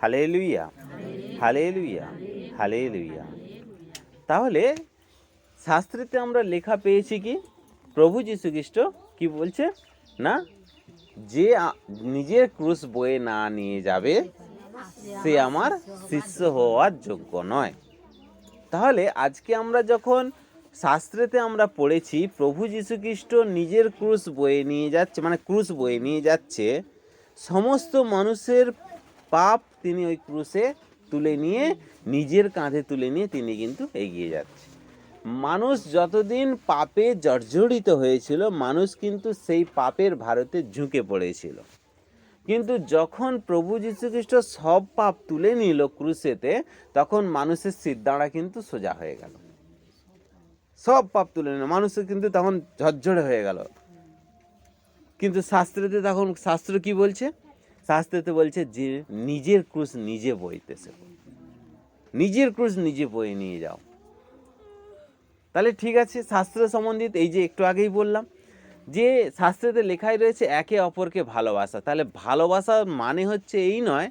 Hallelujah, hallelujah, hallelujah. তাহলে শাস্ত্রেতে আমরা লেখা পেয়েছি কি, প্রভু যীশু খ্রিস্ট কি বলছে না, যে নিজের ক্রুশ বয়ে না নিয়ে যাবে সে আমার শিষ্য হওয়ার যোগ্য নয়। তাহলে আজকে আমরা যখন শাস্ত্রেতে আমরা পড়েছি প্রভু যীশু খ্রিস্ট নিজের ক্রুশ বয়ে নিয়ে যাচ্ছে, মানে ক্রুশ বয়ে নিয়ে যাচ্ছে, সমস্ত মানুষের পাপ তিনি ওই ক্রুশে তুলে নিয়ে নিজের কাঁধে তুলে নিয়ে তিনি কিন্তু এগিয়ে যাচ্ছে। মানুষ যতদিন পাপে জর্জরিত হয়েছিল, মানুষ কিন্তু সেই পাপের ভারতে ঝুঁকে পড়েছিল। কিন্তু যখন প্রভু যীশু খ্রিস্ট সব পাপ তুলে নিল ক্রুশেতে, তখন মানুষের সিদ্ধাঁড়া কিন্তু সোজা হয়ে গেল। সব পাপ তুলে নিল, মানুষের কিন্তু তখন ঝরঝরে হয়ে গেল। কিন্তু শাস্ত্রেতে তখন শাস্ত্র কি বলছে, শাস্ত্রেতে বলছে যে নিজের ক্রুশ নিজে বইতেছে, নিজের ক্রুশ নিজে বয়ে নিয়ে যাও। তাহলে ঠিক আছে, শাস্ত্র সম্বন্ধিত এই যে একটু আগেই বললাম যে শাস্ত্রেতে লেখাই রয়েছে একে অপরকে ভালোবাসা। তাহলে ভালোবাসার মানে হচ্ছে এই নয়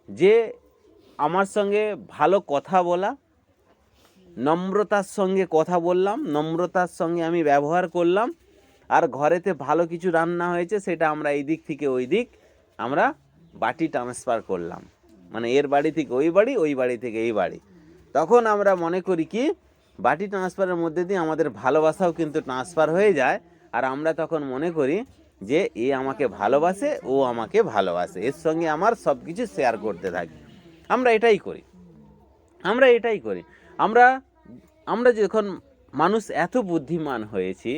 যে আমার সঙ্গে ভালো কথা বলা, নম্রতার সঙ্গে কথা বললাম, নম্রতার সঙ্গে আমি ব্যবহার করলাম, আর ঘরেতে ভালো কিছু রান্না হয়েছে সেটা আমরা এই দিক থেকে ওই দিক আমরা বাটি ট্রান্সফার করলাম, মানে এর বাড়ি থেকে ওই বাড়ি, ওই বাড়ি থেকে এই বাড়ি। তখন আমরা মনে করি কি বাটি ট্রান্সফারের মধ্যে দিয়ে আমাদের ভালোবাসাও কিন্তু ট্রান্সফার হয়ে যায়, আর আমরা তখন মনে করি যে এ আমাকে ভালোবাসে, ও আমাকে ভালোবাসে, এর সঙ্গে আমার সব কিছু শেয়ার করতে থাকি। আমরা এটাই করি, আমরা এটাই করি। আমরা আমরা যখন মানুষ এত বুদ্ধিমান হয়েছি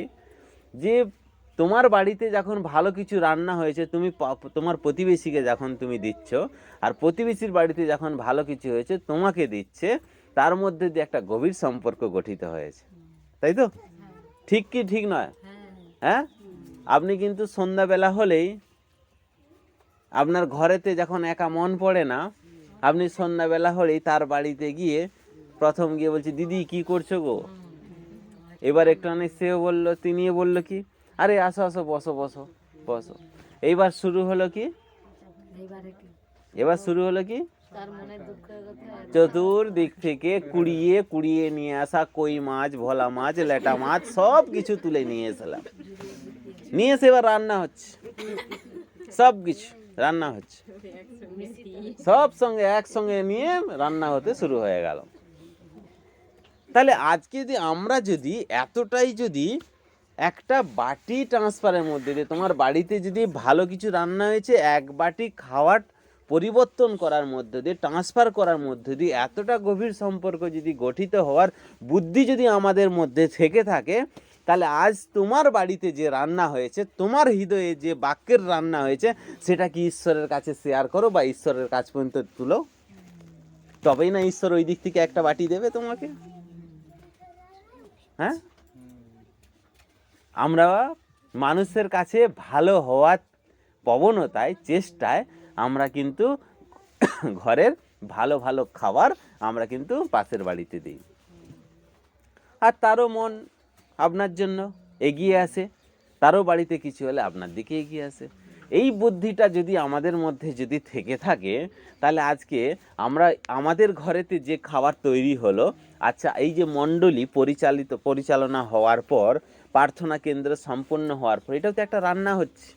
যে তোমার বাড়িতে যখন ভালো কিছু রান্না হয়েছে তুমি তোমার প্রতিবেশীকে যখন তুমি দিচ্ছ, আর প্রতিবেশীর বাড়িতে যখন ভালো কিছু হয়েছে তোমাকে দিচ্ছে, তার মধ্যে দিয়ে একটা গভীর সম্পর্ক গঠিত হয়েছে, তাই তো? ঠিক কি ঠিক নয়? হ্যাঁ, আপনি কিন্তু সন্ধ্যাবেলা হলেই আপনার ঘরেতে যখন একা মন পড়ে না, আপনি সন্ধ্যাবেলা হলেই তার বাড়িতে গিয়ে প্রথম গিয়ে বলছি দিদি কি করছো গো, এবার একটু অনেক সেও বললো, তিনিও বললো কি আরে আসো আসো বসো বসো বসো। এইবার শুরু হলো কি, এবার শুরু হলো কি, চতুর্দিক থেকে কুড়িয়ে কুড়িয়ে নিয়ে আসা কই মাছ, ভোলা মাছ, লেটা মাছ সব কিছু তুলে নিয়ে এসলাম, নিয়ে এসে এবার রান্না হচ্ছে, সব কিছু রান্না হচ্ছে, সব সঙ্গে একসঙ্গে নিয়ে রান্না হতে শুরু হয়ে গেল। তাহলে আজকে যদি আমরা যদি এতটাই যদি একটা বাটি ট্রান্সফারের মধ্যে দিয়ে তোমার বাড়িতে যদি ভালো কিছু রান্না হয়েছে, এক বাটি খাওয়ার পরিবর্তন করার মধ্যে দিয়ে, ট্রান্সফার করার মধ্যে দিয়ে এতটা গভীর সম্পর্ক যদি গঠিত হওয়ার বুদ্ধি যদি আমাদের মধ্যে থেকে থাকে, তাহলে আজ তোমার বাড়িতে যে রান্না হয়েছে, তোমার হৃদয়ে যে বাক্যের রান্না হয়েছে, সেটা কি ঈশ্বরের কাছে শেয়ার করো বা ঈশ্বরের কাছ পর্যন্ত তুলো, তবেই না ঈশ্বর ওই দিক থেকে একটা বাটি দেবে তোমাকে। হ্যাঁ, আমরা মানুষের কাছে ভালো হওয়ার প্রবণতায়, চেষ্টায় আমরা কিন্তু ঘরের ভালো ভালো খাবার আমরা কিন্তু পাশের বাড়িতে দিই, আর তারও মন আপনার জন্য এগিয়ে আসে, তারও বাড়িতে কিছু হলে আপনার দিকে এগিয়ে আসে। এই বুদ্ধিটা যদি আমাদের মধ্যে যদি থেকে থাকে, তাহলে আজকে আমরা আমাদের ঘরেতে যে খাবার তৈরি হলো, আচ্ছা এই যে মণ্ডলী পরিচালনা হওয়ার পর, প্রার্থনা কেন্দ্র সম্পন্ন হওয়ার পর, এটাও তো একটা রান্না হচ্ছে।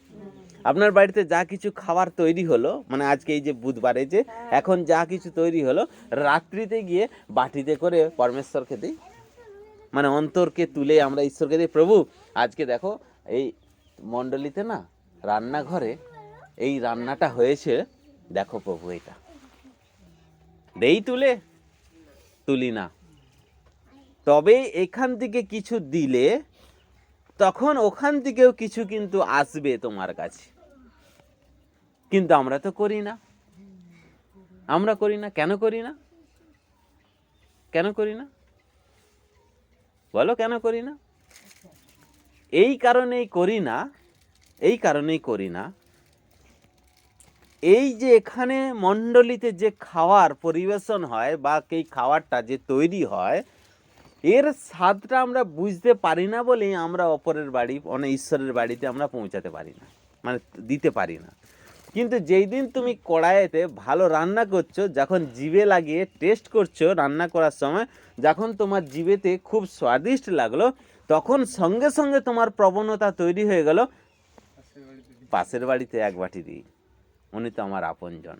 আপনার বাড়িতে যা কিছু খাবার তৈরি হলো, মানে আজকে এই যে বুধবারে যে এখন যা কিছু তৈরি হলো, রাত্রিতে গিয়ে বাটিতে করে পরমেশ্বরকে দিই, মানে অন্তরকে তুলে আমরা ঈশ্বরকে দিই, প্রভু আজকে দেখো এই মণ্ডলীতে না রান্নাঘরে এই রান্নাটা হয়েছে, দেখো প্রভু এটা দেই, তুলি না। তবে এখান থেকে কিছু দিলে তখন ওখান থেকেও কিছু কিন্তু আসবে তোমার কাছে, কিন্তু আমরা তো করি না, আমরা করি না। কেন করি না? কেন করি না বলো, কেন করি না? এই কারণেই করি না, এই কারণেই করি না, এই যে এখানে মণ্ডলীতে যে খাওয়ার পরিবেশন হয় বা এই খাবারটা যে তৈরি হয়, এর স্বাদটা আমরা বুঝতে পারি না বলেই আমরা অপরের বাড়ি, অনেক ঈশ্বরের বাড়িতে আমরা পৌঁছাতে পারি না, মানে দিতে পারি না। কিন্তু যেই দিন তুমি কড়াইতে ভালো রান্না করছো, যখন জিভে লাগিয়ে টেস্ট করছো রান্না করার সময়, যখন তোমার জিভেতে খুব স্বাদিষ্ট লাগলো, তখন সঙ্গে সঙ্গে তোমার প্রবণতা তৈরি হয়ে গেল পাশের বাড়িতে এক বাটি দিই, উনি তো আমার আপনজন।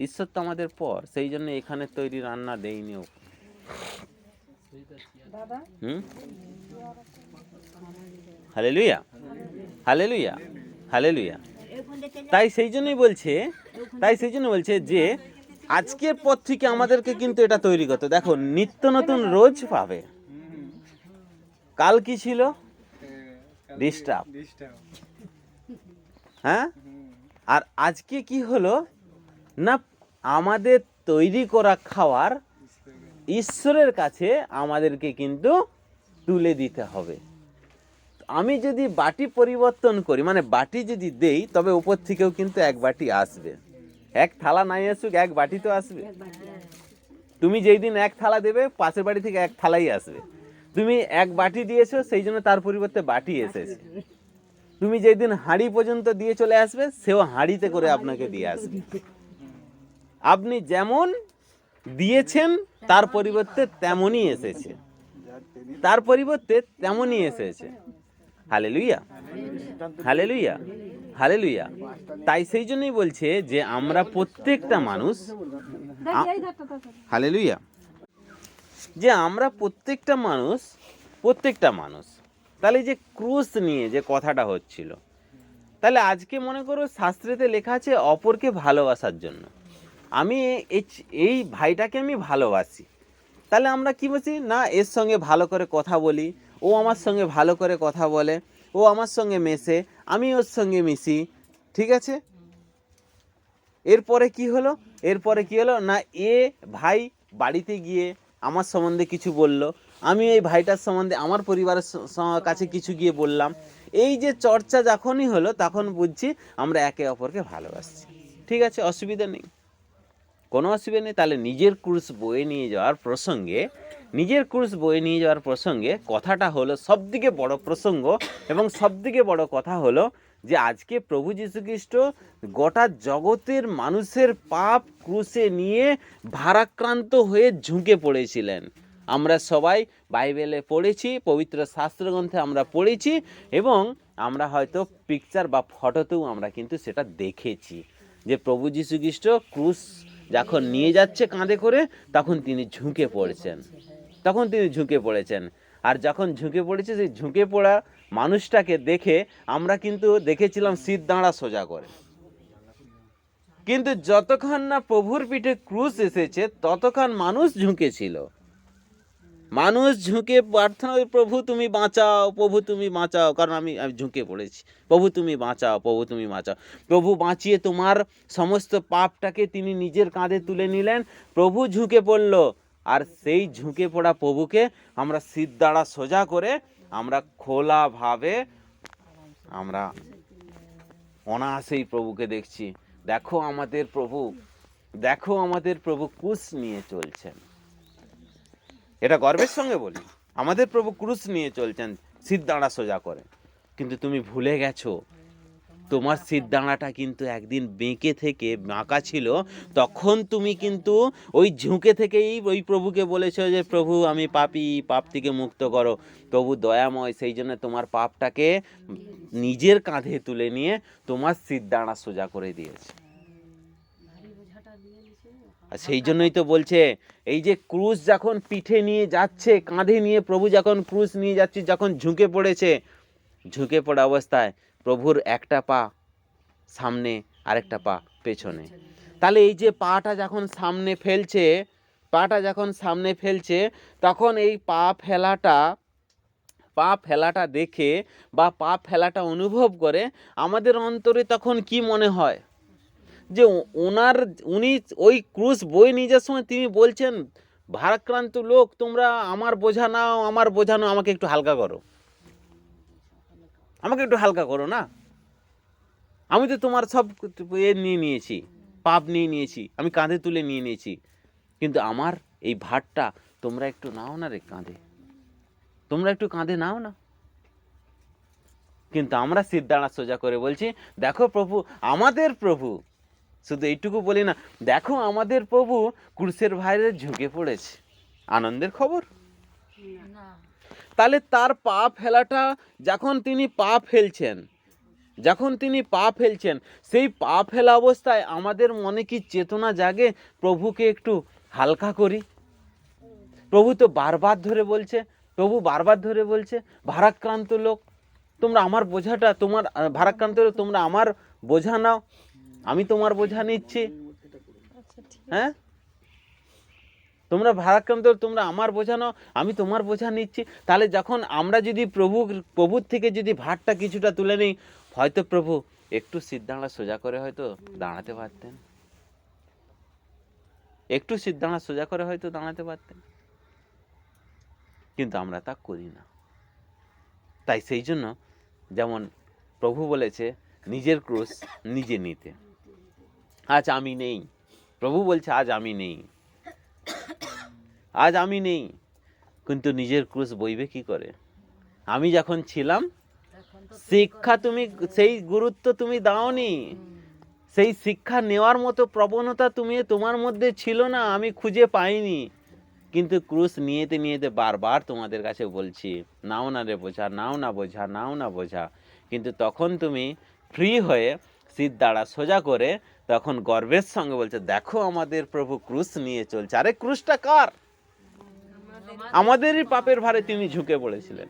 ঈশ্বর তো আমাদের পর, সেই জন্য এখানে তৈরি রান্না দেয়নি ও। Hallelujah, hallelujah, hallelujah. তাই সেই জন্যই বলছে যে আজকের পর থেকে আমাদেরকে কিন্তু এটা তৈরি করতে, দেখো নিত্য নতুন রোজ পাবে। কাল কি ছিল? ডিস্টার্ব। হ্যাঁ, আর আজকে কি হলো না, আমাদের তৈরি করা খাবার ঈশ্বরের কাছে আমাদেরকে কিন্তু তুলে দিতে হবে। আমি যদি বাটি পরিবর্তন করি, মানে বাটি যদি দেই, তবে উপর থেকেও কিন্তু এক বাটি আসবে। এক থালা নাই আসুক, এক বাটি তো আসবে। তুমি যেই দিন এক থালা দেবে, পাশের বাড়ি থেকে এক থালাই আসবে। তুমি এক বাটি দিয়েছো, সেই জন্য তার পরিবর্তে বাটি এসেছে। তুমি যেই দিন হাঁড়ি পর্যন্ত দিয়ে চলে আসবে, সেও হাঁড়িতে করে আপনাকে দিয়ে আসবে। আপনি যেমন দিয়েছেন তার পরিবর্তে তেমনই এসেছে, তার পরিবর্তে তেমনই এসেছে। Hallelujah, hallelujah, hallelujah. তাই সেই জন্যই বলছে যে আমরা প্রত্যেকটা মানুষ, হালেলুয়া, যে আমরা প্রত্যেকটা মানুষ তাহলে যে ক্রুশ নিয়ে যে কথাটা হচ্ছিল, তাহলে আজকে মনে করো শাস্ত্রেতে লেখা আছে অপরকে ভালোবাসার জন্য। আমি এই ভাইটাকে আমি ভালোবাসি, তাহলে আমরা কি বলছি না, এর সঙ্গে ভালো করে কথা বলি, ও আমার সঙ্গে ভালো করে কথা বলে, ও আমার সঙ্গে মেশে, আমি ওর সঙ্গে মিশি, ঠিক আছে। এরপরে কি হলো না, এ ভাই বাড়িতে গিয়ে আমার সম্বন্ধে কিছু বলল, আমি এই ভাইটার সম্বন্ধে আমার পরিবারের কাছে কিছু গিয়ে বললাম। এই যে চর্চা যখনই হলো, তখন বুঝছি আমরা একে অপরকে ভালোবাসছি। ঠিক আছে, অসুবিধা নেই, কোনো অসুবিধা নেই। তাহলে নিজের ক্রুশ বয়ে নিয়ে যাওয়ার প্রসঙ্গে কথাটা হলো সবথেকে বড় প্রসঙ্গ, এবং সবথেকে বড় কথা হলো যে আজকে প্রভু যীশু খ্রিস্ট গোটা জগতের মানুষের পাপ ক্রুশে নিয়ে ভারাক্রান্ত হয়ে ঝুঁকে পড়েছিলেন। আমরা সবাই বাইবেলে পড়েছি, পবিত্র শাস্ত্রগ্রন্থে আমরা পড়েছি, এবং আমরা হয়তো পিকচার বা ফটোতেও আমরা কিন্তু সেটা দেখেছি যে প্রভু যীশু খ্রিস্ট ক্রুশ যখন নিয়ে যাচ্ছে কাঁধে করে, তখন তিনি ঝুঁকে পড়েছেন। আর যখন ঝুঁকে পড়েছে, সেই ঝুঁকে পড়া মানুষটাকে দেখে আমরা কিন্তু দেখেছিলাম সিধ দাঁড়া সোজা করে। কিন্তু যতক্ষণ না প্রভুর পিঠে ক্রুশ এসেছে, ততক্ষণ মানুষ ঝুঁকেছিল, মানুষ ঝুঁকে প্রার্থনা, প্রভু তুমি বাঁচাও, প্রভু তুমি বাঁচাও, কারণ আমি ঝুঁকে পড়েছি, প্রভু তুমি বাঁচাও, প্রভু তুমি বাঁচাও। প্রভু বাঁচিয়ে তোমার সমস্ত পাপটাকে তিনি নিজের কাঁধে তুলে নিলেন, প্রভু ঝুঁকে পড়ল। আর সেই ঝুঁকে পড়া প্রভুকে আমরা সিধ দাঁড়া সোজা করে আমরা খোলাভাবে আমরা অনায়াসেই প্রভুকে দেখছি। দেখো আমাদের প্রভু ক্রুশ নিয়ে চলছেন। এটা গর্বের সঙ্গে বলি, আমাদের প্রভু ক্রুশ নিয়ে চলছেন সিধ দাঁড়া সোজা করে। কিন্তু তুমি ভুলে গেছো, তোমার সিধ দাঁড়াটা কিন্তু একদিন বেঁকে থেকে বাঁকা ছিল। তখন তুমি কিন্তু ওই ঝুঁকে থেকেই ওই প্রভুকে বলেছো যে প্রভু আমি পাপী, পাপ থেকে মুক্ত করো। প্রভু দয়াময়, সেই জন্য তোমার পাপটাকে নিজের কাঁধে তুলে নিয়ে তোমার সিধ দাঁড়া সোজা করে দিয়েছে। আর সেই জন্যই তো বলছে, এই যে ক্রুশ যখন পিঠে নিয়ে যাচ্ছে, কাঁধে নিয়ে প্রভু যখন ক্রুশ নিয়ে যাচ্ছে, যখন ঝুঁকে পড়া অবস্থায় প্রভুর একটা পা সামনে, আরেকটা পা পেছনে। তাহলে এই যে পাটা যখন সামনে ফেলছে, তখন এই পা ফেলাটা দেখে বা পা ফেলাটা অনুভব করে আমাদের অন্তরে তখন কি মনে হয় যে উনি ওই ক্রুশ বয়ে নিয়ে যাওয়ার সময় তিনি বলছেন, ভারাক্রান্ত লোক তোমরা আমার বোঝা নাও, আমাকে একটু হালকা করো না, আমি তো তোমার সব নিয়ে নিয়েছি, পাপ নিয়ে নিয়েছি, আমি কাঁধে তুলে নিয়ে নিয়েছি, কিন্তু আমার এই ভারটা তোমরা একটু নাও না রে, তোমরা একটু কাঁধে নাও না। কিন্তু আমরা সিট দাঁড়া সোজা করে বলছি, দেখো প্রভু, আমাদের প্রভু, শুধু এইটুকু বলি না, দেখো আমাদের প্রভু ক্রুশের বাইরে ঝুঁকে পড়েছে। আনন্দের খবর? তাহলে তার পা ফেলাটা, যখন তিনি পা ফেলছেন, সেই পা ফেলা অবস্থায় আমাদের মনে কি চেতনা জাগে প্রভুকে একটু হালকা করি? প্রভু তো বারবার ধরে বলছে, ভারাক্রান্ত লোক তোমরা আমার বোঝাটা, ভারাক্রান্ত লোক তোমরা আমার বোঝা নাও, আমি তোমার বোঝা নিচ্ছি। হ্যাঁ, তোমরা ভারাক্রান্ত, তোমরা আমার বোঝা নাও, আমি তোমার বোঝা নিচ্ছি। তাহলে যখন আমরা যদি প্রভুর থেকে যদি ভারটা কিছুটা তুলে নিই, হয়তো প্রভু একটু সিট দাঁড়া সোজা করে হয়তো দাঁড়াতে পারতেন, কিন্তু আমরা তা করি না। তাই সেই জন্য যেমন প্রভু বলেছে নিজের ক্রুশ নিজে নিতে। আজ আমি নেই, প্রভু বলছে আজ আমি নেই, কিন্তু নিজের ক্রুশ বইবে কি করে? আমি যখন ছিলাম, শিক্ষা তুমি, সেই গুরুত্ব তুমি দাওনি, সেই শিক্ষা নেওয়ার মতো প্রবণতা তোমার মধ্যে ছিল না, আমি খুঁজে পাইনি। কিন্তু ক্রুশ নিয়েতে বারবার তোমাদের কাছে বলছি, নাও না রে বোঝা, নাও না বোঝা। কিন্তু তখন তুমি ফ্রি হয়ে সিট দাঁড়া সোজা করে তখন গর্বের সঙ্গে বলছে, দেখো আমাদের প্রভু ক্রুশ নিয়ে চলছে। আরে ক্রুশটা কার? আমাদেরই পাপের ভারে তিনি ঝুঁকে পড়েছিলেন,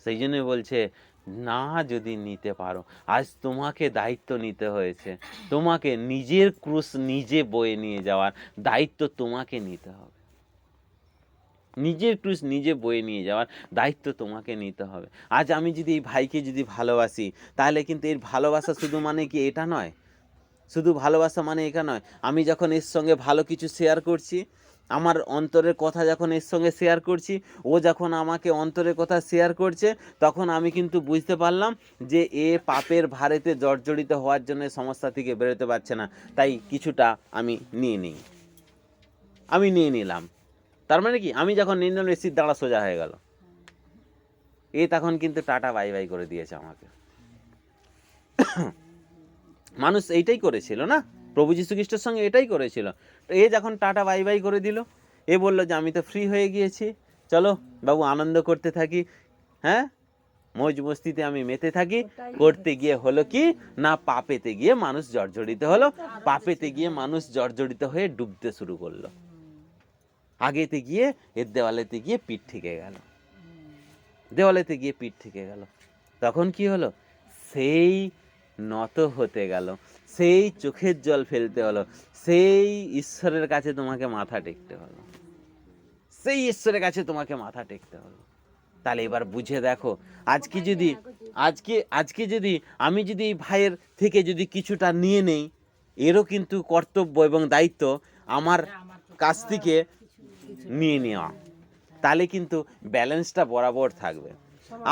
সেই জন্য বলছে না, যদি নিতে পারো, আজ তোমাকে দায়িত্ব নিতে হয়েছে, তোমাকে নিজের ক্রুশ নিজে বয়ে নিয়ে যাওয়ার দায়িত্ব তোমাকে নিতে হবে, নিজের ক্রুশ নিজে বয়ে নিয়ে যাওয়ার দায়িত্ব তোমাকে নিতে হবে। আজ আমি যদি এই ভাইকে যদি ভালোবাসি, তাহলে কিন্তু এর ভালোবাসা শুধু মানে কি এটা নয়, আমি যখন এর সঙ্গে ভালো কিছু শেয়ার করছি, আমার অন্তরের কথা যখন এর সঙ্গে শেয়ার করছি, ও যখন আমাকে অন্তরের কথা শেয়ার করছে, তখন আমি কিন্তু বুঝতে পারলাম যে এ পাপের ভারেতে জর্জরিত হওয়ার জন্য সমস্যা থেকে বেরোতে পারছে না, তাই কিছুটা আমি নিয়ে নিলাম। তার মানে কি, আমি যখন নিয়ে নিলাম, এসির দাঁড়া সোজা হয়ে গেল। এ তখন কিন্তু টাটা বাই বাই করে দিয়েছে আমাকে। মানুষ এইটাই করেছিল না, প্রভু যীশু খ্রিস্টের সঙ্গে এটাই করেছিল। তো এ যখন টাটা বাই বাই করে দিল, এ বলল যে আমি তো ফ্রি হয়ে গিয়েছি, চলো বাবু আনন্দ করতে থাকি, হ্যাঁ, মৌজ মস্তিতে আমি মেতে থাকি। করতে গিয়ে হলো কি না, পাপেতে গিয়ে মানুষ জর্জরিত হয়ে ডুবতে শুরু করলো। আগেতে গিয়ে এর দেওয়ালেতে গিয়ে পিঠ ঠেকে গেল। তখন কি হলো? সেই নত হতে গেল, সেই চোখের জল ফেলতে হলো, সেই ঈশ্বরের কাছে তোমাকে মাথা টেকতে হলো, তাহলে এবার বুঝে দেখো, আজকে যদি আমি যদি এই ভাইয়ের থেকে যদি কিছুটা নিয়ে নেই, এরও কিন্তু কর্তব্য এবং দায়িত্ব আমার কাছ থেকে নিয়ে নেওয়া, তাহলে কিন্তু ব্যালেন্সটা বরাবর থাকবে।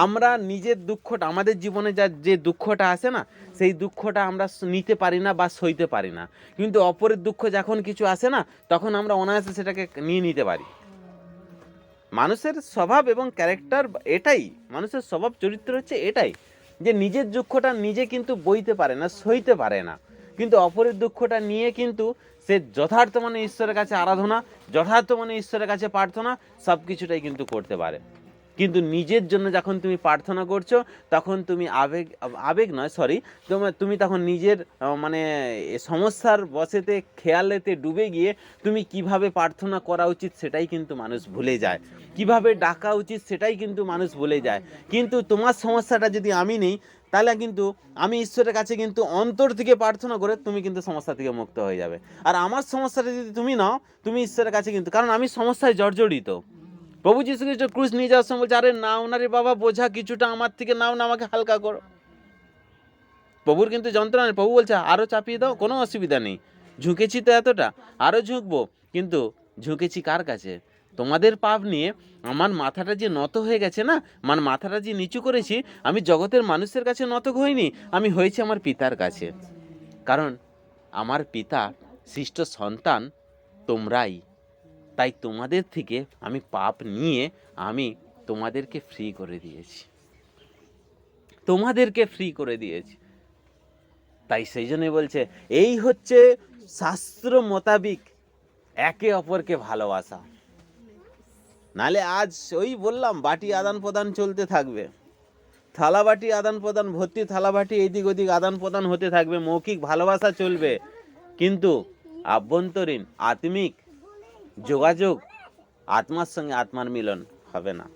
আমরা নিজের দুঃখটা, আমাদের জীবনে যে দুঃখটা আসে না, সেই দুঃখটা আমরা নিতে পারি না বা সইতে পারি না, কিন্তু অপরের দুঃখ যখন কিছু আসে না, তখন আমরা অনায়াসে সেটাকে নিয়ে নিতে পারি। মানুষের স্বভাব এবং ক্যারেক্টার এটাই, মানুষের স্বভাব চরিত্র হচ্ছে এটাই, যে নিজের দুঃখটা নিজে কিন্তু বইতে পারে না, সইতে পারে না, কিন্তু অপরের দুঃখটা নিয়ে কিন্তু সে যথার্থ মানে ঈশ্বরের কাছে আরাধনা, যথার্থ মানে ঈশ্বরের কাছে প্রার্থনা, সব কিছুটাই কিন্তু করতে পারে। কিন্তু নিজের জন্য যখন তুমি প্রার্থনা করছো, তখন তুমি তুমি তখন নিজের মানে সমস্যার বশেতে খেয়ালেতে ডুবে গিয়ে তুমি কিভাবে প্রার্থনা করা উচিত সেটাই কিন্তু মানুষ ভুলে যায়, কিভাবে ডাকা উচিত সেটাই কিন্তু মানুষ ভুলে যায়। কিন্তু তোমার সমস্যাটা যদি আমি নেই, তাহলে কিন্তু আমি ঈশ্বরের কাছে কিন্তু অন্তর থেকে প্রার্থনা করে তুমি কিন্তু সমস্যা থেকে মুক্ত হয়ে যাবে। আর আমার সমস্যাটা যদি তুমি নাও, তুমি ঈশ্বরের কাছে কিন্তু, কারণ আমি সমস্যায় জর্জরিত। প্রভু যীশু খ্রিস্ট ক্রুশ নিয়ে যাওয়ার সময় বলছে, আরে নাও না রে বাবা বোঝা, কিছুটা আমার থেকে নাও না, আমাকে হালকা করো। প্রভুর কিন্তু যন্ত্রণা নেই, প্রভু বলছে আরও চাপিয়ে দাও, কোনো অসুবিধা নেই, ঝুঁকেছি তো এতটা, আরও ঝুঁকবো, কিন্তু ঝুঁকেছি কার কাছে? তোমাদের পাপ নিয়ে আমার মাথাটা যে নত হয়ে গেছে না, আমার মাথাটা যে নিচু করেছি, আমি জগতের মানুষের কাছে নত হইনি, আমি হয়েছি আমার পিতার কাছে। কারণ আমার পিতা সৃষ্ট সন্তান তোমরাই, তাই তোমাদের থেকে আমি পাপ নিয়ে আমি তোমাদেরকে ফ্রি করে দিয়েছি, তোমাদেরকে ফ্রি করে দিয়েছি। তাই সেই জন্যই বলছে এই হচ্ছে শাস্ত্র মোতাবিক একে অপরকে ভালোবাসা। নালে আজ ওই বললাম বাটি আদান প্রদান চলতে থাকবে, থালা বাটি আদান প্রদান, ভর্তি থালা বাটি এদিক ওদিক আদান প্রদান হতে থাকবে, মৌখিক ভালোবাসা চলবে, কিন্তু আভ্যন্তরীণ আত্মিক যোগাযোগ, আত্মার সঙ্গে আত্মার মিলন হবে না।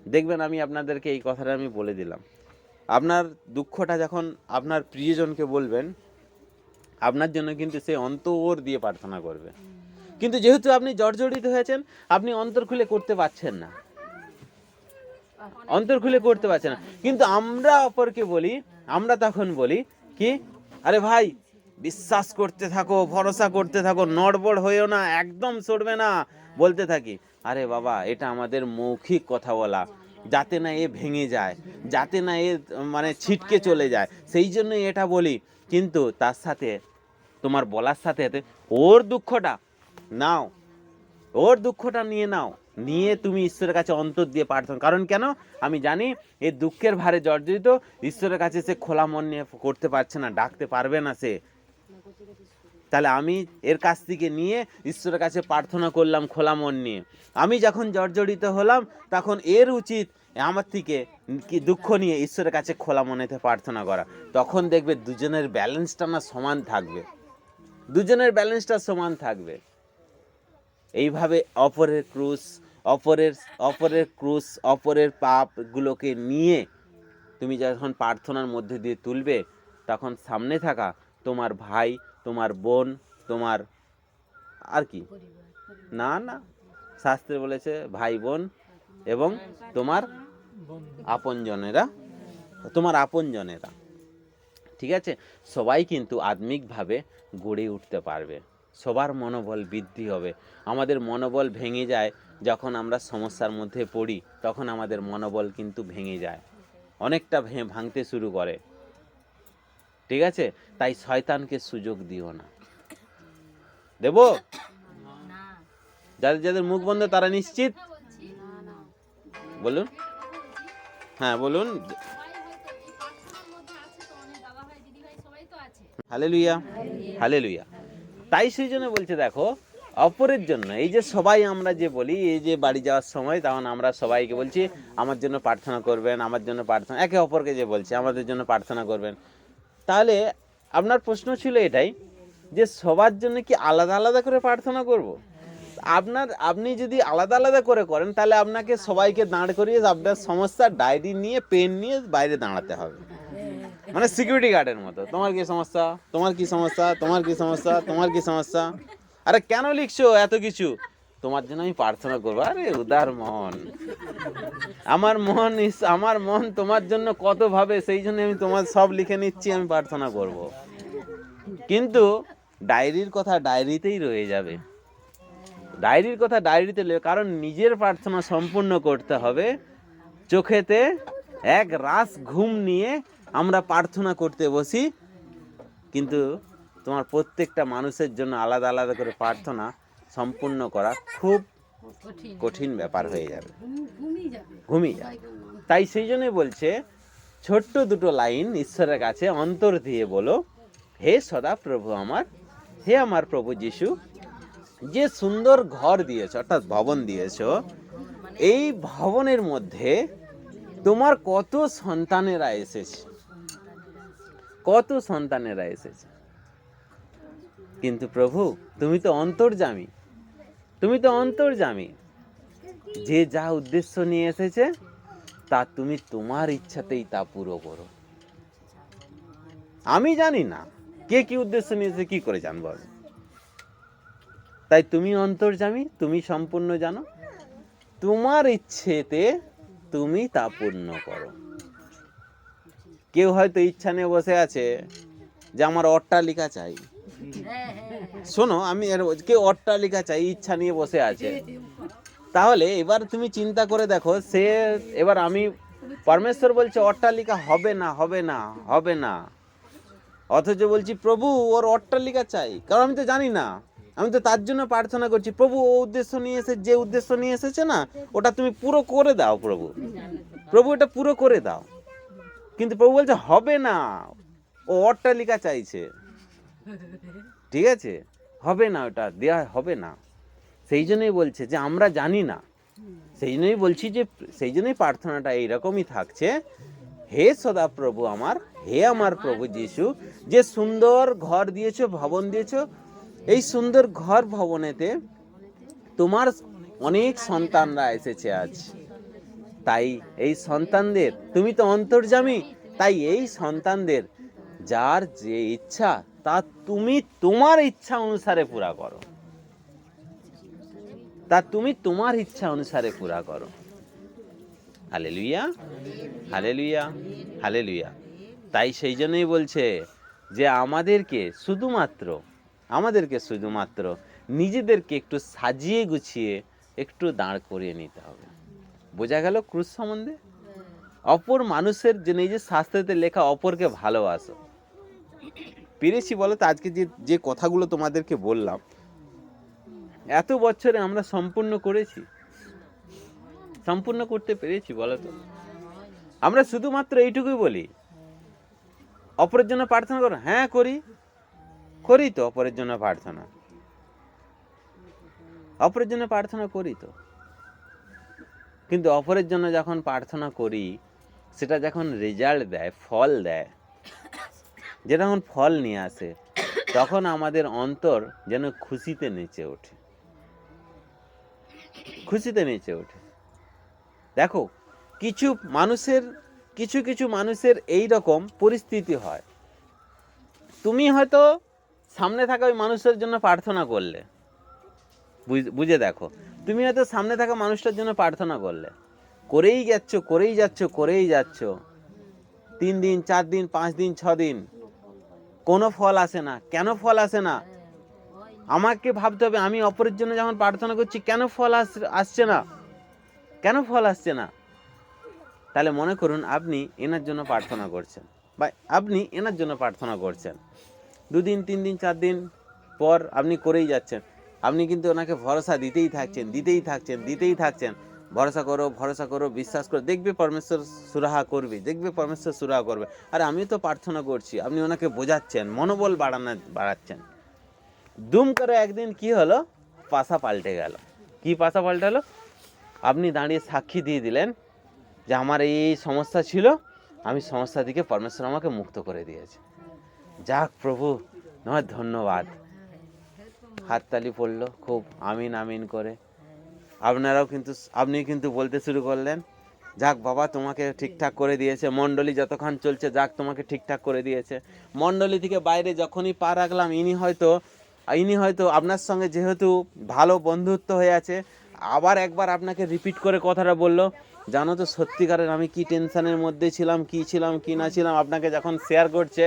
দেখবেন আমি আপনাদেরকে এই কথাটা আমি বলে দিলাম, আপনার দুঃখটা যখন আপনার প্রিয়জনকে বলবেন, আপনার জন্য কিন্তু সে অন্তর দিয়ে প্রার্থনা করবে, কিন্তু যেহেতু আপনি জর্জরিত হয়েছেন, আপনি অন্তর খুলে করতে পারছেন না, অন্তর খুলে করতে পারছেন না। কিন্তু আমরা অপরকে বলি, আমরা তখন বলি কি, আরে ভাই বিশ্বাস করতে থাকো, ভরসা করতে থাকো, নড়বড় হয়েও না, একদম সরবে না, বলতে থাকি। আরে বাবা, এটা আমাদের মৌখিক কথা বলা, যাতে না এ ভেঙে যায়, যাতে না এ মানে ছিটকে চলে যায়, সেই জন্যই এটা বলি। কিন্তু তার সাথে তোমার বলার সাথে সাথে ওর দুঃখটা নাও, ওর দুঃখটা নিয়ে নাও, নিয়ে তুমি ঈশ্বরের কাছে অন্তর দিয়ে প্রার্থনা। কারণ কেন, আমি জানি এই দুঃখের ভারে জর্জরিত, ঈশ্বরের কাছে সে খোলা মন নিয়ে করতে পারছে না, ডাকতে পারবে না সে। তাহলে আমি এর কাছ থেকে নিয়ে ঈশ্বরের কাছে প্রার্থনা করলাম খোলা মন নিয়ে। আমি যখন জর্জরিত হলাম, তখন এর উচিত আমার থেকে কি দুঃখ নিয়ে ঈশ্বরের কাছে খোলা মনেতে প্রার্থনা করা। তখন দেখবে দুজনের ব্যালেন্সটা না সমান থাকবে, দুজনের ব্যালেন্সটা সমান থাকবে। এইভাবে অপরের ক্রুশ, অপরের ক্রুশ, অপরের পাপগুলোকে নিয়ে তুমি যখন প্রার্থনার মধ্যে দিয়ে তুলবে, তখন সামনে থাকা তোমার ভাই, তোমার বোন, তোমার আর কি না না, শাস্ত্রে বলেছে ভাই বোন এবং তোমার আপনজনেরা, তোমার আপনজনেরা, ঠিক আছে, সবাই কিন্তু আত্মিকভাবে গড়ে উঠতে পারবে, সবার মনোবল বৃদ্ধি হবে। আমাদের মনোবল ভেঙে যায় যখন আমরা সমস্যার মধ্যে পড়ি, তখন আমাদের মনোবল কিন্তু ভেঙে যায়, অনেকটা ভাঙতে শুরু করে, ঠিক আছে। তাই শয়তানকে সুযোগ দিও না। দেব যাদের যাদের মুখ বন্ধ তারা নিশ্চিত বলুন, হ্যাঁ বলুন। Hallelujah, hallelujah. তাই সেই জন্য বলছে দেখো, অপরের জন্য এই যে সবাই আমরা যে বলি, এই যে বাড়ি যাওয়ার সময় তখন আমরা সবাইকে বলছি আমার জন্য প্রার্থনা করবেন, আমার জন্য প্রার্থনা, একে অপরকে যে বলছি আমাদের জন্য প্রার্থনা করবেন। তাহলে আপনার প্রশ্ন ছিল এটাই যে সবার জন্য কি আলাদা আলাদা করে প্রার্থনা করব? আপনি যদি আলাদা আলাদা করে করেন, তাহলে আপনাকে সবাইকে দাঁড় করিয়ে আপনার সমস্যার ডায়েরি নিয়ে পেন নিয়ে বাইরে দাঁড়াতে হবে, মানে সিকিউরিটি গার্ডের মতো। তোমার কি সমস্যা, তোমার কি সমস্যা, তোমার কি সমস্যা, তোমার কি সমস্যা, আরে কেন লিখছো এত কিছু, তোমার জন্য আমি প্রার্থনা করবো। আরে উদার মন, আমার মন তোমার জন্য কত ভাবে, সেই জন্য আমি তোমার সব লিখে নিচ্ছি, আমি প্রার্থনা করব। কিন্তু ডায়েরির কথা ডায়েরিতেই রয়ে যাবে, ডায়েরির কথা ডায়েরিতে, কারণ নিজের প্রার্থনা সম্পূর্ণ করতে হবে। চোখেতে এক রাস ঘুম নিয়ে আমরা প্রার্থনা করতে বসি, কিন্তু তোমার প্রত্যেকটা মানুষের জন্য আলাদা আলাদা করে প্রার্থনা সম্পূর্ণ করা খুব কঠিন ব্যাপার হয়ে যাবে, ঘুমিয়ে যাবে। তাই সেই জন্যই বলছে ছোট্ট দুটো লাইন ঈশ্বরের কাছে অন্তর দিয়ে বলো, হে সদা প্রভু আমার, হে আমার প্রভু যিশু, যে সুন্দর ঘর দিয়েছ, অর্থাৎ ভবন দিয়েছ, এই ভবনের মধ্যে তোমার কত সন্তানেরা এসেছে, কত সন্তানেরা এসেছে, কিন্তু প্রভু তুমি তো অন্তর্যামী, তুমি তো অন্তর্যামী, যে যা উদ্দেশ্য নিয়ে এসেছে তা তুমি তোমার ইচ্ছাতেই তা পুরো করো। আমি জানি না কে কি উদ্দেশ্য নিয়েছে, কি করে জানবো আমি? তাই তুমি অন্তর্যামী, তুমি সম্পূর্ণ জানো, তোমার ইচ্ছেতে তুমি তা পূর্ণ করো। কেউ হয়তো ইচ্ছা নিয়ে বসে আছে যে আমার অট্টালিকা চাই, শোনো আমি কেউ অট্টালিকা চাই ইচ্ছা নিয়ে বসে আছে, তাহলে এবার তুমি চিন্তা করে দেখো, সে এবার আমি পরমেশ্বর বলছে অট্টালিকা হবে না, হবে না, হবে না, অথচ বলছি প্রভু ওর অট্টালিকা চাই, কারণ আমি তো জানি না আমি তো তার জন্য প্রার্থনা করছি। প্রভু ও উদ্দেশ্য নিয়ে এসে, যে উদ্দেশ্য নিয়ে এসেছে না, ওটা তুমি পুরো করে দাও প্রভু, প্রভু এটা পুরো করে দাও। কিন্তু প্রভু বলছে হবে না, ও অট্টালিকা চাইছে, ঠিক আছে, হবে না, ওটা দেওয়া হবে না। সেই জন্যই বলছে যে আমরা জানি না, সেই জন্যই বলছি যে সেই জন্যই প্রার্থনাটা এইরকমই থাকছে, হে সদাপ্রভু আমার, হে আমার প্রভু যিশু, যে সুন্দর ঘর দিয়েছো, ভবন দিয়েছো, এই সুন্দর ঘর ভবনেতে তোমার অনেক সন্তানরা এসেছে আজ। তাই এই সন্তানদের, তুমি তো অন্তর্যামী, তাই এই সন্তানদের যার যে ইচ্ছা তা তুমি তোমার ইচ্ছা অনুসারে পুরা করো, তা তুমি তোমার ইচ্ছা অনুসারে পুরা করো। Hallelujah, hallelujah, hallelujah. তাই সেই জন্যই বলছে যে আমাদেরকে শুধুমাত্র নিজেদেরকে একটু সাজিয়ে গুছিয়ে একটু দাঁড় করিয়ে নিতে হবে। বোঝা গেল ক্রুশ সম্বন্ধে? অপর মানুষের যে নিজের শাস্ত্রেতে লেখা অপরকে ভালোবাসো। পেরেছি বলো তো? আজকে যে কথাগুলো তোমাদেরকে বললাম, এত বছরে আমরা সম্পূর্ণ করেছি? সম্পূর্ণ করতে পেরেছি বলো তো? আমরা শুধুমাত্র এইটুকুই বলি, অপরের জন্য প্রার্থনা করো। হ্যাঁ করি তো, অপরের জন্য প্রার্থনা করি তো। কিন্তু অপরের জন্য যখন প্রার্থনা করি, সেটা যখন রেজাল্ট দেয়, ফল দেয়, যেটা যখন ফল নিয়ে আসে, তখন আমাদের অন্তর যেন খুশিতে নেচে ওঠে, খুশিতে নেচে ওঠে। দেখো, কিছু মানুষের এই রকম পরিস্থিতি হয়, তুমি হয়তো সামনে থাকা ওই মানুষের জন্য প্রার্থনা করলে, বুঝে দেখো, তুমি হয়তো সামনে থাকা মানুষটার জন্য প্রার্থনা করলে, করেই যাচ্ছ 3 দিন 4 দিন 5 দিন 6 দিন, কোনো ফল আসে না। কেন ফল আসে না? আমাকে ভাবতে হবে, আমি অপরের জন্য যখন প্রার্থনা করছি, কেন ফল আসছে না? তাহলে মনে করুন আপনি এনার জন্য প্রার্থনা করছেন, বা আপনি এনার জন্য প্রার্থনা করছেন, 2 দিন 3 দিন 4 দিন পর আপনি করেই যাচ্ছেন, আপনি কিন্তু ওনাকে ভরসা দিতেই থাকছেন, ভরসা করো, বিশ্বাস করো, দেখবে পরমেশ্বর সুরাহা করবে। আর আমি তো প্রার্থনা করছি, আপনি ওনাকে বোঝাচ্ছেন, মনোবল বাড়াচ্ছেন। দুম করে একদিন কি হলো? পাশা পাল্টে গেল। কি পাশা পাল্টালো? আপনি দাঁড়িয়ে সাক্ষী দিয়ে দিলেন যে আমার এই সমস্যা ছিল, আমি সমস্যা থেকে পরমেশ্বর আমাকে মুক্ত করে দিয়েছে। যাক প্রভু, তোমার ধন্যবাদ। হাততালি পড়লো খুব, আমিন করে। আপনি কিন্তু বলতে শুরু করলেন, যাক বাবা, তোমাকে ঠিকঠাক করে দিয়েছে। মণ্ডলী যতক্ষণ চলছে, যাক তোমাকে ঠিকঠাক করে দিয়েছে। মণ্ডলী থেকে বাইরে যখনই পা রাখলাম, ইনি হয়তো আপনার সঙ্গে যেহেতু ভালো বন্ধুত্ব হয়ে আছে, আবার একবার আপনাকে রিপিট করে কথাটা বললো, জানো তো সত্যিকারের আমি কি টেনশনের মধ্যে ছিলাম, কি না ছিলাম, আপনাকে যখন শেয়ার করছে,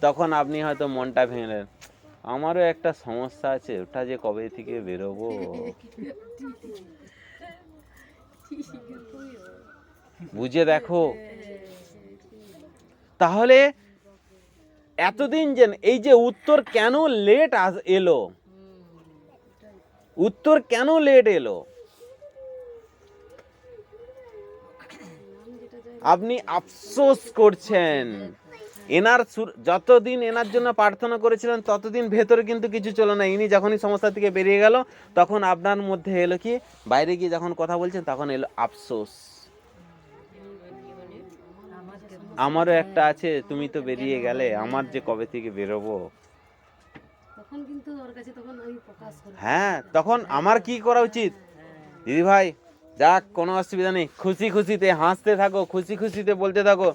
তখন আপনি হয়তো মনটা ভেঙে, আমারও একটা সমস্যা আছে, ওটা যে কবে থেকে বেরোবো। বুঝে দেখো, তাহলে এতদিন এই যে উত্তর কেন লেট এলো, আপনি আফসোস করছেন। যতদিন এনার জন্য প্রার্থনা করেছিলেন, ততদিন ভেতরে কিন্তু কিছু চলো না। ইনি যখনই সমস্যা থেকে বেরিয়ে গেল, তখন আপনার মধ্যে এলো কি, বাইরে গিয়ে যখন কথা বলছেন, তখন এলো আফসোস, আমারও একটা আছে, তুমি তো বেরিয়ে গেলে, আমার যে কবে থেকে বেরোবো। হ্যাঁ, তখন আমার কি করা উচিত? দিদি ভাই, যাক, কোনো অসুবিধা নেই, খুশিতে হাসতে থাকো, খুশিতে বলতে থাকো,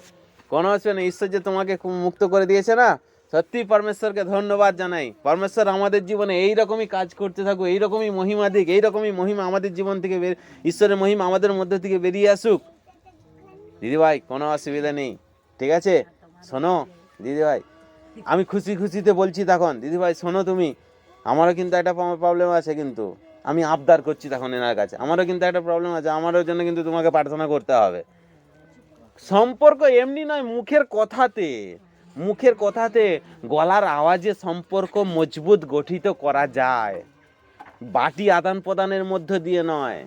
কোনো অসুবিধা নেই। ঈশ্বর যে তোমাকে মুক্ত করে দিয়েছে না, সত্যি পরমেশ্বরকে ধন্যবাদ জানাই। পরমেশ্বর আমাদের জীবনে এইরকমই কাজ করতে থাকো, এইরকমই মহিমা আমাদের জীবন থেকে, ঈশ্বরের মহিমা আমাদের মধ্যে থেকে বেরিয়ে আসুক। দিদি ভাই, কোনো অসুবিধা নেই, ঠিক আছে? শোনো দিদি ভাই, আমি খুশিতে বলছি তখন, দিদি ভাই শোনো, তুমি, আমারও কিন্তু একটা প্রবলেম আছে, কিন্তু আমি আবদার করছি তখন এনার কাছে, আমারও কিন্তু একটা প্রবলেম আছে, আমারও জন্য কিন্তু তোমাকে প্রার্থনা করতে হবে। সম্পর্ক এমনি নয়, মুখের কথাতে, মুখের কথাতে গলার আওয়াজে সম্পর্ক মজবুত গঠিত করা যায়, বাটি আদান প্রদানের মধ্য দিয়ে নয়।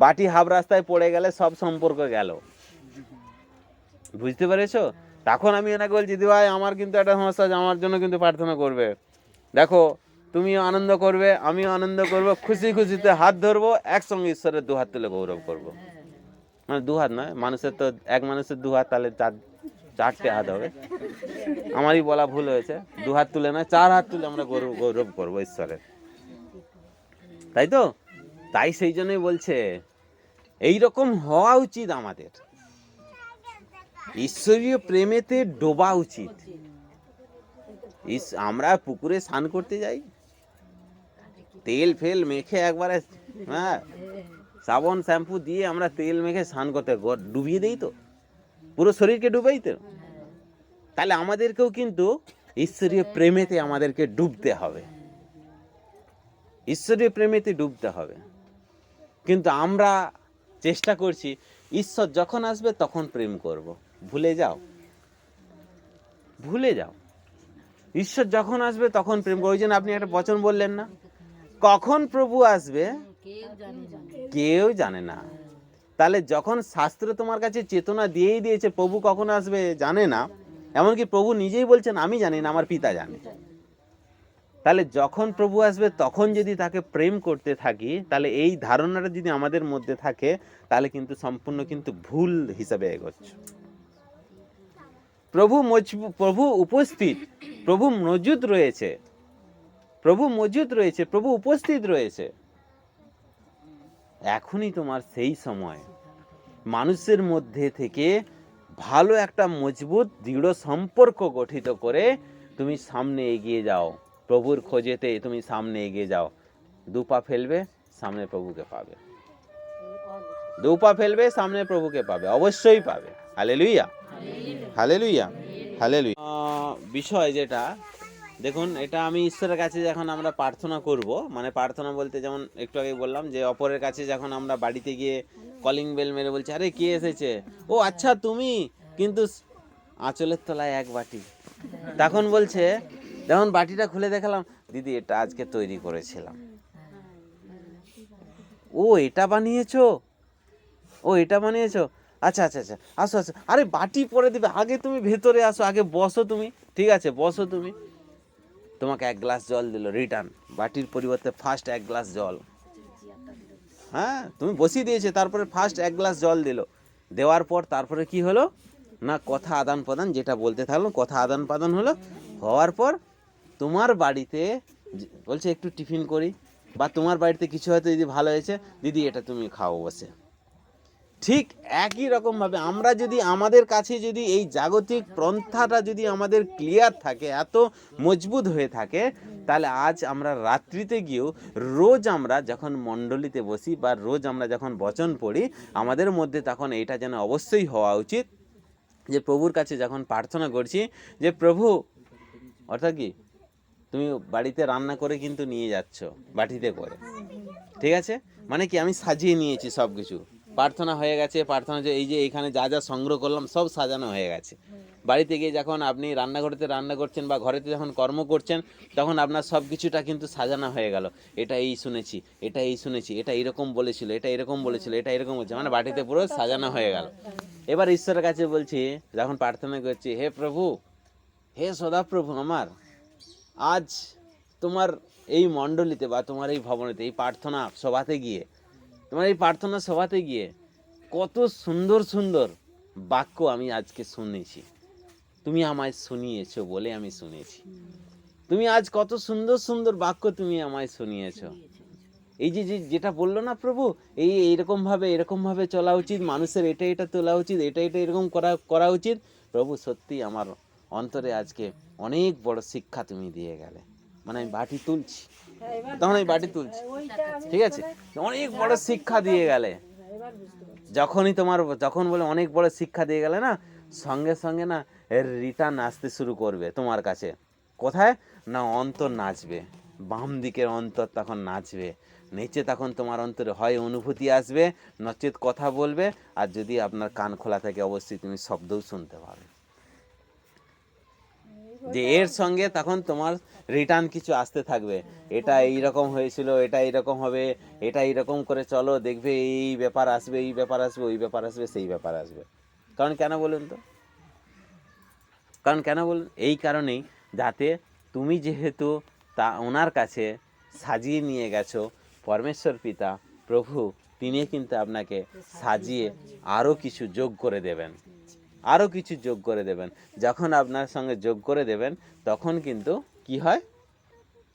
বাটি হাফ রাস্তায় পড়ে গেলে সব সম্পর্ক গেল। বুঝতে পেরেছো? তখন আমি ওনাকে বলছি, দি ভাই আমার কিন্তু একটা সমস্যা আছে, আমার জন্য কিন্তু প্রার্থনা করবে। দেখো তুমিও আনন্দ করবে, আমিও আনন্দ করব, খুশি খুশিতে হাত ধরবো, একসঙ্গে ঈশ্বরের দু হাত তুলে গৌরব করব। মানে দু হাত নয়, মানুষের তো এক মানুষের দু হাত, তাহলে চারটে হাত হবে। আমারই বলা ভুল হয়েছে, দু হাত তুলে নয়, 4 হাত তুলে আমরা গৌরব করবো ঈশ্বরের, তাই তো? তাই সেই জন্যই বলছে এইরকম হওয়া উচিত আমাদের, ঈশ্বরীয় প্রেমেতে ডোবা উচিত। আমরা পুকুরে স্নান করতে যাই, তেল ফেল মেখে একবারে, হ্যাঁ, সাবান শ্যাম্পু দিয়ে আমরা তেল মেখে স্নান করতে ডুবিয়ে দিই তো, পুরো শরীরকে ডুবাই তো। তাহলে আমাদেরকেও কিন্তু ঈশ্বরীয় প্রেমেতে আমাদেরকে ডুবতে হবে, ঈশ্বরীয় প্রেমেতে ডুবতে হবে। কিন্তু আমরা চেষ্টা করছি ঈশ্বর যখন আসবে তখন প্রেম করব। ভুলে যাও, ভুলে যাও, ঈশ্বর যখন আসবে তখন প্রেম করব। ওই জন্য আপনি একটা বচন বললেন না, কখন প্রভু আসবে কেউ জানে না। তাহলে যখন শাস্ত্র তোমার কাছে চেতনা দিয়েই দিয়েছে প্রভু কখন আসবে জানে না, এমনকি প্রভু নিজেই বলছেন আমি জানি না, আমার পিতা জানে। তাহলে যখন প্রভু আসবে তখন যদি তাকে প্রেম করতে থাকি, তাহলে এই ধারণাটা যদি আমাদের মধ্যে থাকে, তাহলে কিন্তু সম্পূর্ণ কিন্তু ভুল হিসাবে এগোচ্ছে। প্রভু উপস্থিত, প্রভু মজুদ রয়েছে, প্রভু মজুদ রয়েছে, প্রভু উপস্থিত রয়েছে। এখনই তোমার সেই সময় মানুষের মধ্যে থেকে ভালো একটা মজবুত দৃঢ় সম্পর্ক গঠিত করে তুমি সামনে এগিয়ে যাও, প্রভুর খোঁজেতে তুমি সামনে এগিয়ে যাও। 2 পা ফেলবে, সামনে প্রভুকে পাবে। 2 পা ফেলবে, সামনে প্রভুকে পাবে, অবশ্যই পাবে। Hallelujah, hallelujah, hallelujah. বিষয় যেটা দেখুন, এটা আমি ঈশ্বরের কাছে যখন আমরা প্রার্থনা করব, মানে প্রার্থনা বলতে যেমন একটু আগে বললাম যে অপরের কাছে যখন আমরা বাড়িতে গিয়ে কলিং বেল মেরে বলছি, আরে কে এসেছে, ও আচ্ছা তুমি, কিন্তু আঁচলের তলায় এক বাটি। তখন বলছে, যখন বাটিটা খুলে দেখালাম, দিদি এটা আজকে তৈরি করেছিলাম। ও এটা বানিয়েছো, ও এটা বানিয়েছো, আচ্ছা আচ্ছা আচ্ছা, আসো আসো, আরে বাটি পরে দিবে, আগে তুমি ভেতরে আসো, আগে বসো তুমি, ঠিক আছে বসো তুমি। তোমাকে 1 গ্লাস জল দিল রিটার্ন, বাটির পরিবর্তে ফার্স্ট 1 গ্লাস জল। হ্যাঁ, তুমি বসিয়ে দিয়েছে, তারপরে ফার্স্ট 1 গ্লাস জল দিল। দেওয়ার পর তারপরে কি হলো না, কথা আদান প্রদান, যেটা বলতে থাকলো কথা আদান প্রদান হলো। হওয়ার পর তোমার বাড়িতে বলছে একটু টিফিন করি, বা তোমার বাড়িতে কিছু হয়তো যদি ভালো হয়েছে, দিদি এটা তুমি খাও বসে। ঠিক একই রকমভাবে আমরা যদি আমাদের কাছে যদি এই জাগতিক পন্থাটা যদি আমাদের ক্লিয়ার থাকে, এত মজবুত হয়ে থাকে, তাহলে আজ আমরা রাত্রিতে গিয়েও রোজ আমরা যখন মণ্ডলীতে বসি বা রোজ আমরা যখন বচন পড়ি, আমাদের মধ্যে তখন এইটা যেন অবশ্যই হওয়া উচিত যে প্রভুর কাছে যখন প্রার্থনা করছি যে প্রভু, অর্থাৎ কি তুমি বাড়িতে রান্না করে কিন্তু নিয়ে যাচ্ছ বাটিতে করে, ঠিক আছে, মানে কি আমি সাজিয়ে নিয়েছি সব কিছু, প্রার্থনা হয়ে গেছে, প্রার্থনা যে এই যে এখানে যা যা সংগ্রহ করলাম সব সাজানো হয়ে গেছে। বাড়িতে গিয়ে যখন আপনি রান্নাঘরেতে রান্না করছেন বা ঘরেতে যখন কর্ম করছেন, তখন আপনার সব কিছুটা কিন্তু সাজানো হয়ে গেল। এটা এই শুনেছি, এটা এই শুনেছি, এটা এরকম বলেছিল, এটা এরকম বলেছিল, এটা এরকম হচ্ছে, মানে বাটিতে পুরো সাজানো হয়ে গেল। এবার ঈশ্বরের কাছে বলছি যখন প্রার্থনা করছি, হে প্রভু, হে সদাপ্রভু আমার, আজ তোমার এই মণ্ডলীতে বা তোমার এই ভবনেতে এই প্রার্থনা সভাতে গিয়ে, তোমার এই প্রার্থনা সভাতে গিয়ে কত সুন্দর সুন্দর বাক্য আমি আজকে শুনেছি, তুমি আমায় শুনিয়েছো বলে আমি শুনেছি। তুমি আজ কত সুন্দর সুন্দর বাক্য তুমি আমায় শুনিয়েছো। এই যে যেটা বললো না প্রভু, এরকমভাবে চলা উচিত, মানুষের এটা এটা তোলা উচিত, এটা এটা এরকম করা উচিত। প্রভু সত্যি আমার অন্তরে আজকে অনেক বড় শিক্ষা তুমি দিয়ে গেলে। মানে আমি বাটি তুলছি, তখন আমি বাটি তুলছি, ঠিক আছে, অনেক বড় শিক্ষা দিয়ে গেলে। যখন বলে অনেক বড় শিক্ষা দিয়ে গেলে না, সঙ্গে সঙ্গে না এর রিটার্ন আসতে শুরু করবে তোমার কাছে। কোথায় না, অন্তর নাচবে, বাম দিকের অন্তর তখন নাচবে, নিচে তখন তোমার অন্তরে হয় অনুভূতি আসবে, নচেত কথা বলবে, আর যদি আপনার কান খোলা থাকে অবশ্যই তুমি শব্দও শুনতে পাবে। যে এর সঙ্গে তখন তোমার রিটার্ন কিছু আসতে থাকবে, এটা এইরকম হয়েছিল, এটা এইরকম হবে, এটা এইরকম করে চলো, দেখবে এই ব্যাপার আসবে, এই ব্যাপার আসবে, ওই ব্যাপার আসবে, সেই ব্যাপার আসবে। কারণ কেন বলুন তো? কারণ কেন বলুন? এই কারণেই, যাতে তুমি যেহেতু ওনার কাছে সাজিয়ে নিয়ে গেছো, পরমেশ্বর পিতা প্রভু তিনি কিন্তু আপনাকে সাজিয়ে আরও কিছু যোগ করে দেবেন, আরও কিছু যোগ করে দেবেন। যখন আপনার সঙ্গে যোগ করে দেবেন তখন কিন্তু কি হয়?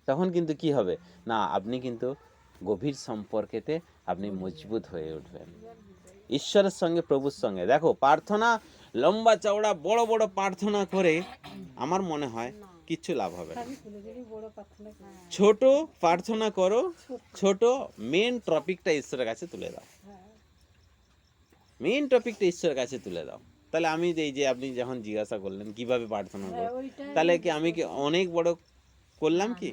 তখন কিন্তু কি হবে না, আপনি কিন্তু গভীর সম্পর্কেতে আপনি মজবুত হয়ে উঠবেন ঈশ্বরের সঙ্গে, প্রভুর সঙ্গে। দেখো, প্রার্থনা লম্বা চওড়া বড় বড় প্রার্থনা করে আমার মনে হয় কিচ্ছু লাভ হবে না। ছোট প্রার্থনা করো, ছোট মেন টপিকটা ঈশ্বরের কাছে তুলে দাও, মেন টপিকটা ঈশ্বরের কাছে তুলে দাও। তাহলে আমি এই যে আপনি যখন জিজ্ঞাসা করলেন কিভাবে প্রার্থনা করো, তাহলে কি আমি কি অনেক বড় করলাম? কি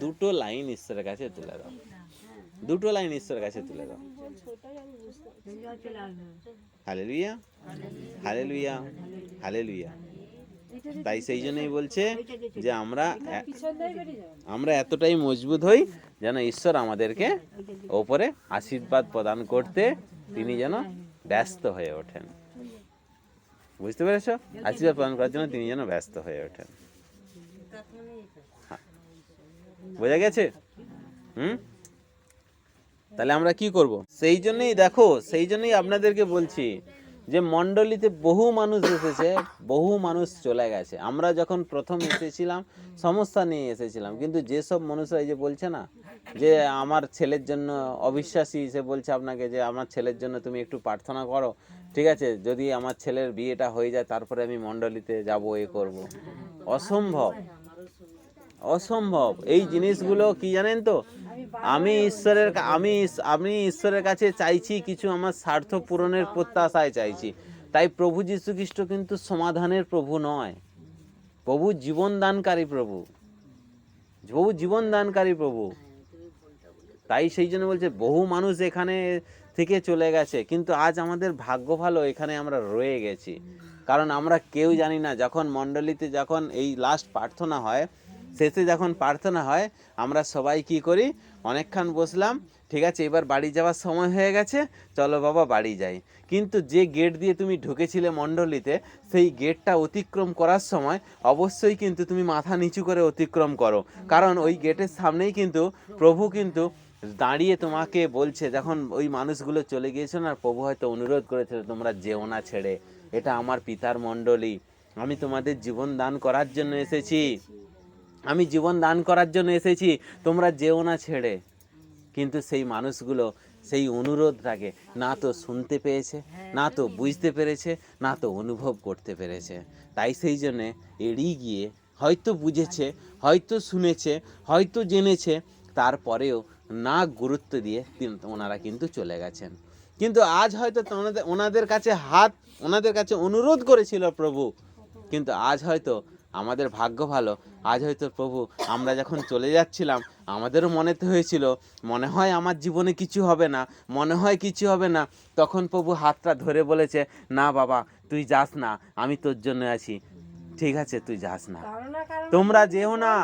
দুটো লাইন ঈশ্বরের কাছে তুলে দাও, দুটো লাইন ঈশ্বরের কাছে তুলে দাও। Hallelujah, hallelujah, hallelujah. তাই সেই জন্যই বলছে যে আমরা এতটাই মজবুত হই যেন ঈশ্বর আমাদেরকে ওপরে আশীর্বাদ প্রদান করতে তিনি যেন ব্যস্ত হয়ে ওঠেন। বুঝতে পেরেছ? আশীর্বাদ প্রদান করার জন্য তিনি যেন ব্যস্ত হয়ে ওঠেন। বোঝা গেছে? তাহলে আমরা কি করব? সেই জন্যই দেখো, সেই জন্যই আপনাদেরকে বলছি যে মণ্ডলীতে বহু মানুষ এসেছে, বহু মানুষ চলে গেছে। আমরা যখন প্রথম এসেছিলাম সমস্যা নিয়ে এসেছিলাম, কিন্তু যেসব মানুষরা এই যে বলছে না যে আমার ছেলের জন্য অবিশ্বাসী, সে বলছে আপনাকে যে আমার ছেলের জন্য তুমি একটু প্রার্থনা করো, ঠিক আছে, যদি আমার ছেলের বিয়েটা হয়ে যায় তারপরে আমি মণ্ডলীতে যাব, এ করব। অসম্ভব, অসম্ভব। এই জিনিসগুলো কি জানেন তো, আমি ঈশ্বরের কাছে চাইছি কিছু, আমার স্বার্থ পূরণের প্রত্যাশায় চাইছি। তাই প্রভু যীশু খ্রিস্ট কিন্তু সমাধানের প্রভু নয়, প্রভু জীবন দানকারী প্রভু, প্রভু জীবন দানকারী প্রভু। তাই সেই জন্য বলছে বহু মানুষ এখানে থেকে চলে গেছে, কিন্তু আজ আমাদের ভাগ্য ভালো, এখানে আমরা রয়ে গেছি। কারণ আমরা কেউ জানি না, যখন মণ্ডলীতে যখন এই লাস্ট প্রার্থনা হয়, শেষে যখন প্রার্থনা হয়, আমরা সবাই কি করি, অনেকক্ষণ বসলাম, ঠিক আছে এবার বাড়ি যাওয়ার সময় হয়ে গেছে, চলো বাবা বাড়ি যাই। কিন্তু যে গেট দিয়ে তুমি ঢুকেছিলে মণ্ডলীতে, সেই গেটটা অতিক্রম করার সময় অবশ্যই কিন্তু তুমি মাথা নিচু করে অতিক্রম করো, কারণ ওই গেটের সামনেই কিন্তু প্রভু কিন্তু দাঁড়িয়ে তোমাকে বলছে, যখন ওই মানুষগুলো চলে গিয়েছিল না, প্রভু হয়তো অনুরোধ করেছিল তোমরা যেও না ছেড়ে, এটা আমার পিতার মণ্ডলী, আমি তোমাদের জীবন দান করার জন্য এসেছি, আমি জীবন দান করার জন্য এসেছি, তোমরা যেও না ছেড়ে। কিন্তু সেই মানুষগুলো সেই অনুরোধটাকে না তো শুনতে পেয়েছে, না তো বুঝতে পেরেছে, না তো অনুভব করতে পেরেছে। তাই সেই জন্যে এড়িয়ে গিয়ে, হয়তো বুঝেছে, হয়তো শুনেছে, হয়তো জেনেছে, তারপরেও না গুরুত্ব দিয়ে ওনারা কিন্তু চলে গেছেন। কিন্তু আজ হয়তো ওনাদের কাছে অনুরোধ করেছিল প্রভু, কিন্তু আজ হয়তো আমাদের ভাগ্য ভালো, আজ হয়তো প্রভু আমরা যখন চলে যাচ্ছিলাম আমাদেরও মনেতে হয়েছিল মনে হয় আমার জীবনে কিছু হবে না, মনে হয় কিছু হবে না, তখন প্রভু হাতটা ধরে বলেছে, না বাবা তুই যাস না, আমি তোর জন্য আছি, ঠিক আছে তুই যাস না, তোমরা যেও না,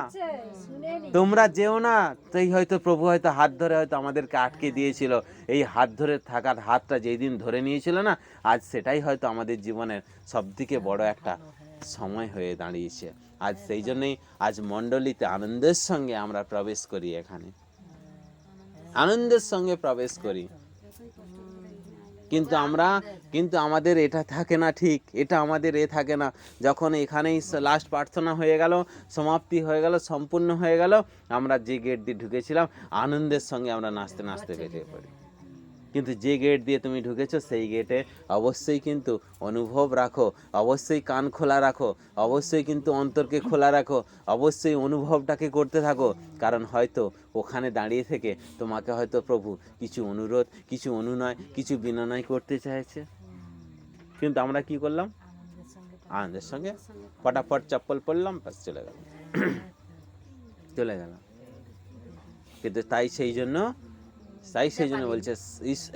তোমরা যেও না। তাই হয়তো প্রভু হয়তো হাত ধরে হয়তো আমাদেরকে আটকে দিয়েছিল, এই হাত ধরে থাকার হাতটা যেই দিন ধরে নিয়েছিল না, আজ সেটাই হয়তো আমাদের জীবনের সবথেকে বড় একটা সময় হয়ে দাঁড়িয়েছে। আজ সেই জন্যই আজ মণ্ডলীতে আনন্দের সঙ্গে আমরা প্রবেশ করি, এখানে আনন্দের সঙ্গে প্রবেশ করি, কিন্তু আমাদের এটা থাকে না, ঠিক এটা আমাদের থাকে না, যখন এখানেই লাস্ট প্রার্থনা হয়ে গেল, সমাপ্তি হয়ে গেল, সম্পূর্ণ হয়ে গেল, আমরা যে গেট দিয়ে ঢুকেছিলাম আনন্দের সঙ্গে আমরা নাচতে নাচতে বেরিয়ে পড়ি। কিন্তু যে গেট দিয়ে তুমি ঢুকেছো সেই গেটে অবশ্যই কিন্তু অনুভব রাখো, অবশ্যই কান খোলা রাখো, অবশ্যই কিন্তু অন্তরকে খোলা রাখো, অবশ্যই অনুভবটাকে করতে থাকো, কারণ হয়তো ওখানে দাঁড়িয়ে থেকে তোমাকে হয়তো প্রভু কিছু অনুরোধ, কিছু অনুনয়, কিছু বিনয় করতে চাইছে। কিন্তু আমরা কি করলাম? আনন্দের সঙ্গে ফটাফট চপ্পল পরলাম, ব্যাস চলে গেলাম, চলে গেলাম। কিন্তু তাই সেই জন্য বলছে,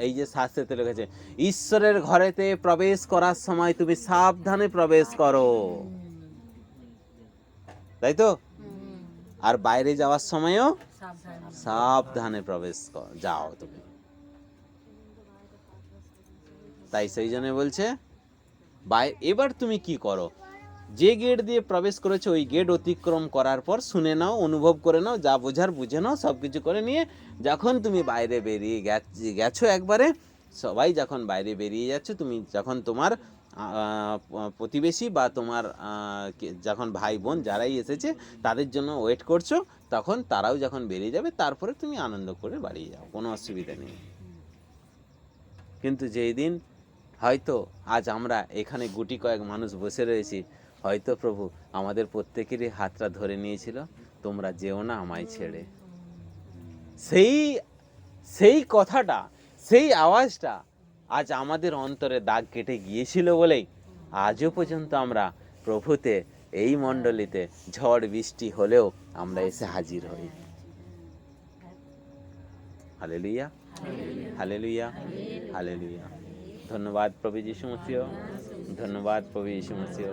এই যে শাস্ত্রে লেখেছে, ঈশ্বরের ঘরেতে প্রবেশ করার সময় তুমি সাবধানে প্রবেশ করো, তাই তো? আর বাইরে যাওয়ার সময়ও সাবধানে যাও তুমি। তাই সেই জন্য বলছে এবার তুমি কি করো, যে গেট দিয়ে প্রবেশ করেছো ওই গেট অতিক্রম করার পর শুনে নাও, অনুভব করে নাও, যা বোঝার বুঝে নাও, সব কিছু করে নিয়ে যখন তুমি বাইরে বেরিয়ে গেছো একবারে, সবাই যখন বাইরে বেরিয়ে যাচ্ছে, তুমি যখন তোমার প্রতিবেশী বা তোমার যখন ভাই বোন যারাই এসেছে তাদের জন্য ওয়েট করছো, তখন তারাও যখন বেরিয়ে যাবে তারপরে তুমি আনন্দ করে বাড়ি যাও, কোনো অসুবিধা নেই। কিন্তু যেই দিন হয়তো আজ আমরা এখানে গুটি কয়েক মানুষ বসে রয়েছি, হয়তো প্রভু আমাদের প্রত্যেকেরই হাতটা ধরে নিয়েছিল, তোমরা যেও না আমায় ছেড়ে। সেই সেই কথাটা, সেই আওয়াজটা আজ আমাদের অন্তরে দাগ কেটে গিয়েছিল বলেই আজও পর্যন্ত আমরা প্রভুতে, এই মণ্ডলীতে ঝড় বৃষ্টি হলেও আমরা এসে হাজির হই। Hallelujah, hallelujah, hallelujah. ধন্যবাদ প্রভু যীশু মসিহ, ধন্যবাদ প্রভু যীশু মসিহ।